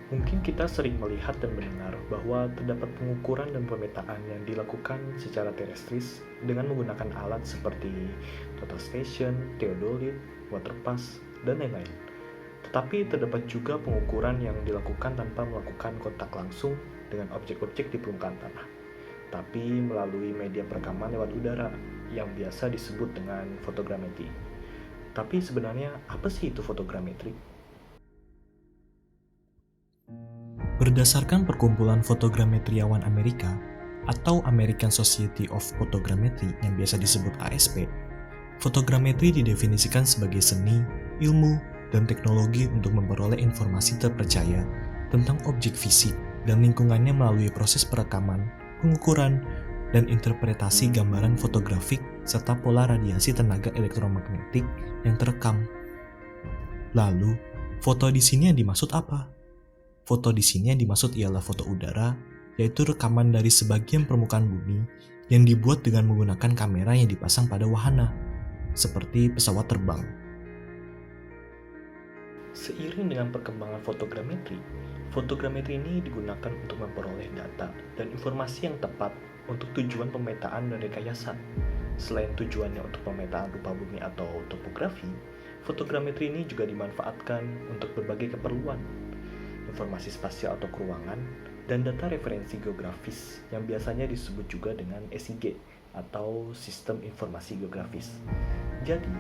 Mungkin kita sering melihat dan mendengar bahwa terdapat pengukuran dan pemetaan yang dilakukan secara terestris dengan menggunakan alat seperti total station, theodolite, waterpass, dan lain-lain. Tetapi terdapat juga pengukuran yang dilakukan tanpa melakukan kontak langsung dengan objek-objek di permukaan tanah, tapi melalui media perekaman lewat udara yang biasa disebut dengan fotogrametri. Tapi sebenarnya apa sih itu fotogrametri? Berdasarkan Perkumpulan Fotogrametriawan Amerika atau American Society of Photogrammetry yang biasa disebut ASP, fotogrametri didefinisikan sebagai seni, ilmu, dan teknologi untuk memperoleh informasi terpercaya tentang objek fisik dan lingkungannya melalui proses perekaman, pengukuran, dan interpretasi gambaran fotografik serta pola radiasi tenaga elektromagnetik yang terekam. Lalu, foto di sini yang dimaksud apa? Foto di sini yang dimaksud ialah foto udara, yaitu rekaman dari sebagian permukaan bumi yang dibuat dengan menggunakan kamera yang dipasang pada wahana, seperti pesawat terbang. Seiring dengan perkembangan fotogrametri ini digunakan untuk memperoleh data dan informasi yang tepat untuk tujuan pemetaan dan rekayasa. Selain tujuannya untuk pemetaan rupa bumi atau topografi, fotogrametri ini juga dimanfaatkan untuk berbagai keperluan, informasi spasial atau keruangan, dan data referensi geografis yang biasanya disebut juga dengan SIG atau Sistem Informasi Geografis. Jadi,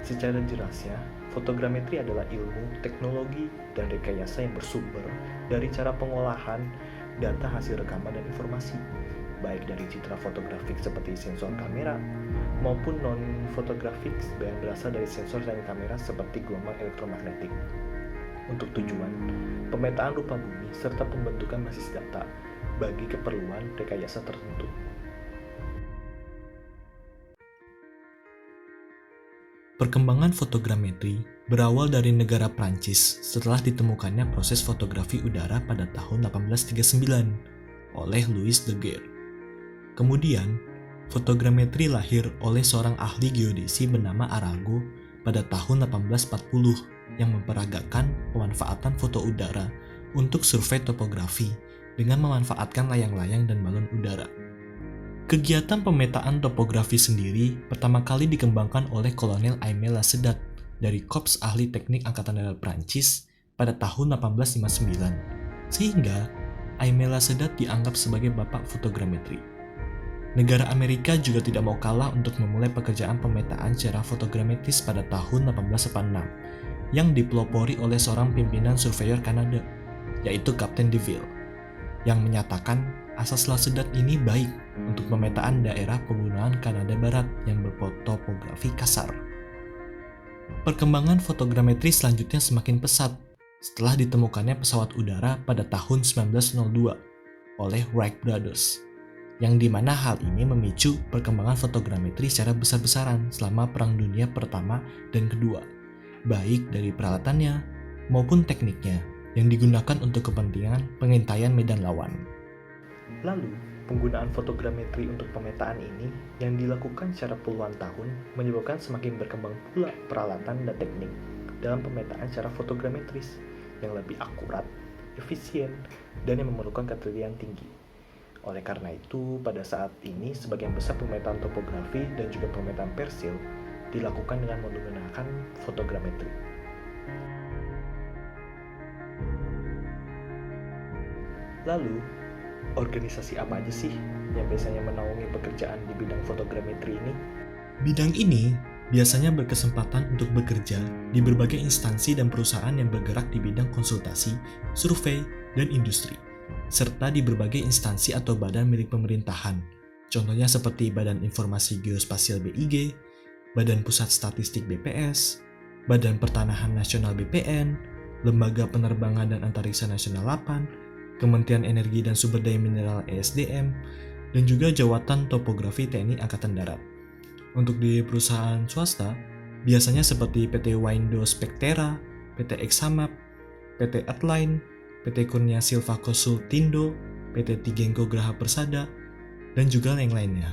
secara jelasnya, fotogrametri adalah ilmu, teknologi, dan rekayasa yang bersumber dari cara pengolahan data hasil rekaman dan informasi, baik dari citra fotografik seperti sensor kamera, maupun non-fotografik yang berasal dari sensor dan kamera seperti gelombang elektromagnetik. Untuk tujuan pemetaan rupa bumi serta pembentukan basis data bagi keperluan rekayasa tertentu. Perkembangan fotogrametri berawal dari negara Prancis setelah ditemukannya proses fotografi udara pada tahun 1839 oleh Louis Daguerre. Kemudian, fotogrametri lahir oleh seorang ahli geodesi bernama Arago pada tahun 1840 yang memperagakan pemanfaatan foto udara untuk survei topografi dengan memanfaatkan layang-layang dan balon udara. Kegiatan pemetaan topografi sendiri pertama kali dikembangkan oleh Kolonel Aimé Lasedat dari Korps Ahli Teknik Angkatan Darat Prancis pada tahun 1859, sehingga Aimé Lasedat dianggap sebagai bapak fotogrametri. Negara Amerika juga tidak mau kalah untuk memulai pekerjaan pemetaan secara fotogrametris pada tahun 1886 yang dipelopori oleh seorang pimpinan surveyor Kanada, yaitu Kapten DeVille, yang menyatakan asas Lasedat ini baik untuk pemetaan daerah pegunungan Kanada Barat yang bertopografi kasar. Perkembangan fotogrametri selanjutnya semakin pesat setelah ditemukannya pesawat udara pada tahun 1902 oleh Wright Brothers, yang dimana hal ini memicu perkembangan fotogrametri secara besar-besaran selama Perang Dunia Pertama dan Kedua, baik dari peralatannya maupun tekniknya yang digunakan untuk kepentingan pengintaian medan lawan. Lalu, penggunaan fotogrametri untuk pemetaan ini yang dilakukan secara puluhan tahun menyebabkan semakin berkembang pula peralatan dan teknik dalam pemetaan secara fotogrametris yang lebih akurat, efisien, dan yang memerlukan ketelitian tinggi. Oleh karena itu, pada saat ini sebagian besar pemetaan topografi dan juga pemetaan persil dilakukan dengan menggunakan fotogrametri. Lalu, organisasi apa aja sih yang biasanya menaungi pekerjaan di bidang fotogrametri ini? Bidang ini biasanya berkesempatan untuk bekerja di berbagai instansi dan perusahaan yang bergerak di bidang konsultasi, survei, dan industri, serta di berbagai instansi atau badan milik pemerintahan. Contohnya seperti Badan Informasi Geospasial BIG, Badan Pusat Statistik BPS, Badan Pertanahan Nasional BPN, Lembaga Penerbangan dan Antariksa Nasional 8, Kementerian Energi dan Sumber Daya Mineral ESDM, dan juga Jawatan Topografi TNI Angkatan Darat. Untuk di perusahaan swasta, biasanya seperti PT Waindo Spectera, PT Examap, PT Atline, PT Kurnia Silva Konsultindo, PT Tigengko Graha Persada, dan juga yang lainnya.